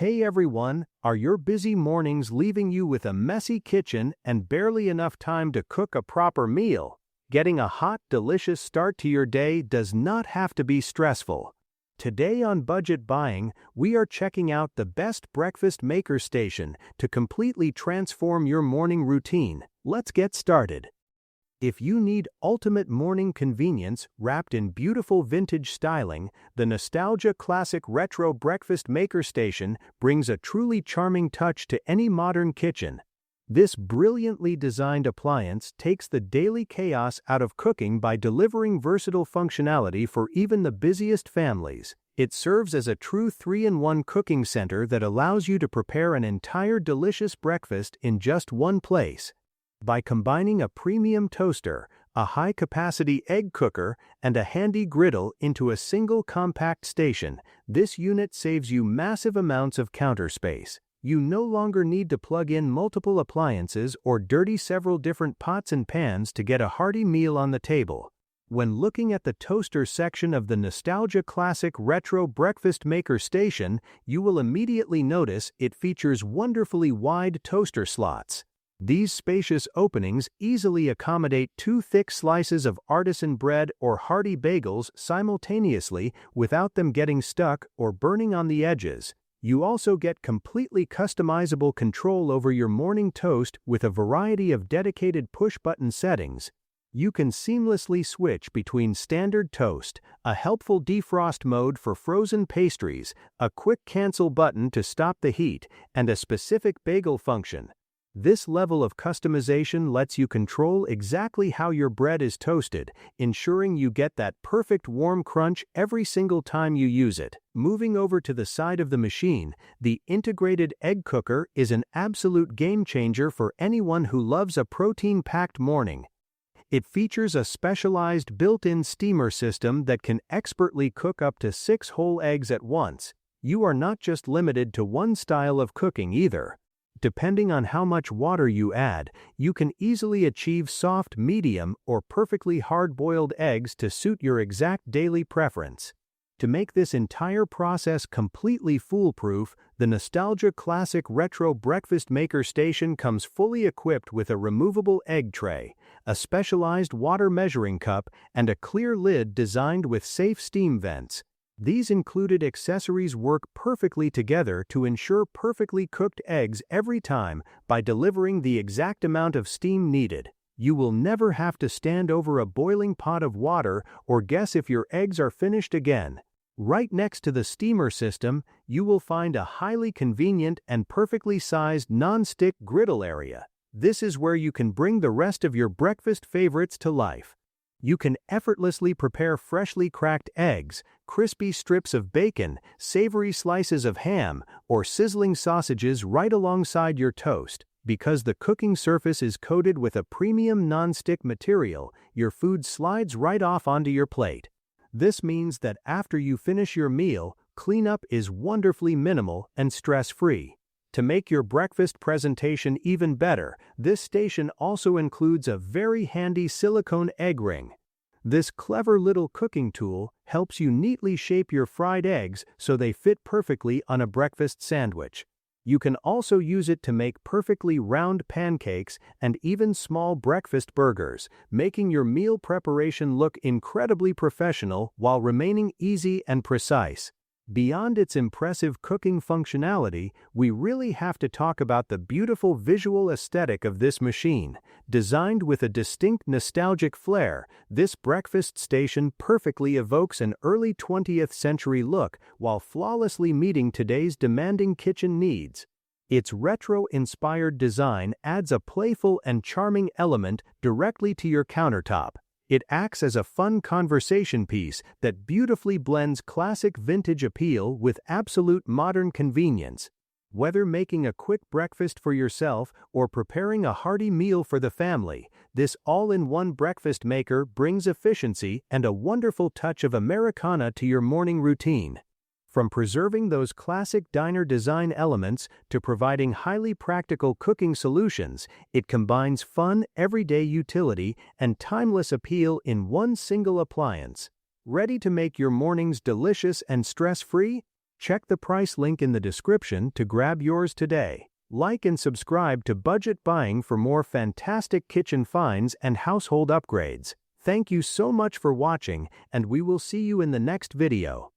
Hey everyone, are your busy mornings leaving you with a messy kitchen and barely enough time to cook a proper meal? Getting a hot, delicious start to your day does not have to be stressful. Today on Budget Buying, we are checking out the best breakfast maker station to completely transform your morning routine. Let's get started. If you need ultimate morning convenience wrapped in beautiful vintage styling, the Nostalgia Classic Retro Breakfast Maker Station brings a truly charming touch to any modern kitchen. This brilliantly designed appliance takes the daily chaos out of cooking by delivering versatile functionality for even the busiest families. It serves as a true 3-in-1 cooking center that allows you to prepare an entire delicious breakfast in just one place. By combining a premium toaster, a high-capacity egg cooker, and a handy griddle into a single compact station, this unit saves you massive amounts of counter space. You no longer need to plug in multiple appliances or dirty several different pots and pans to get a hearty meal on the table. When looking at the toaster section of the Nostalgia Classic Retro Breakfast Maker Station, you will immediately notice it features wonderfully wide toaster slots. These spacious openings easily accommodate 2 thick slices of artisan bread or hearty bagels simultaneously without them getting stuck or burning on the edges. You also get completely customizable control over your morning toast with a variety of dedicated push-button settings. You can seamlessly switch between standard toast, a helpful defrost mode for frozen pastries, a quick cancel button to stop the heat, and a specific bagel function. This level of customization lets you control exactly how your bread is toasted, ensuring you get that perfect warm crunch every single time you use it. Moving over to the side of the machine, the integrated egg cooker is an absolute game changer for anyone who loves a protein-packed morning. It features a specialized built-in steamer system that can expertly cook up to 6 whole eggs at once. You are not just limited to one style of cooking either. Depending on how much water you add, you can easily achieve soft, medium, or perfectly hard-boiled eggs to suit your exact daily preference. To make this entire process completely foolproof, the Nostalgia Classic Retro Breakfast Maker Station comes fully equipped with a removable egg tray, a specialized water measuring cup, and a clear lid designed with safe steam vents. These included accessories work perfectly together to ensure perfectly cooked eggs every time by delivering the exact amount of steam needed. You will never have to stand over a boiling pot of water or guess if your eggs are finished again. Right next to the steamer system, you will find a highly convenient and perfectly sized non-stick griddle area. This is where you can bring the rest of your breakfast favorites to life. You can effortlessly prepare freshly cracked eggs, crispy strips of bacon, savory slices of ham, or sizzling sausages right alongside your toast. Because the cooking surface is coated with a premium non-stick material, your food slides right off onto your plate. This means that after you finish your meal, cleanup is wonderfully minimal and stress-free. To make your breakfast presentation even better, this station also includes a very handy silicone egg ring. This clever little cooking tool helps you neatly shape your fried eggs so they fit perfectly on a breakfast sandwich. You can also use it to make perfectly round pancakes and even small breakfast burgers, making your meal preparation look incredibly professional while remaining easy and precise. Beyond its impressive cooking functionality, we really have to talk about the beautiful visual aesthetic of this machine. Designed with a distinct nostalgic flair, this breakfast station perfectly evokes an early 20th century look while flawlessly meeting today's demanding kitchen needs. Its retro-inspired design adds a playful and charming element directly to your countertop. It acts as a fun conversation piece that beautifully blends classic vintage appeal with absolute modern convenience. Whether making a quick breakfast for yourself or preparing a hearty meal for the family, this all-in-one breakfast maker brings efficiency and a wonderful touch of Americana to your morning routine. From preserving those classic diner design elements to providing highly practical cooking solutions, it combines fun, everyday utility, and timeless appeal in one single appliance. Ready to make your mornings delicious and stress-free? Check the price link in the description to grab yours today. Like and subscribe to Budget Buying for more fantastic kitchen finds and household upgrades. Thank you so much for watching, and we will see you in the next video.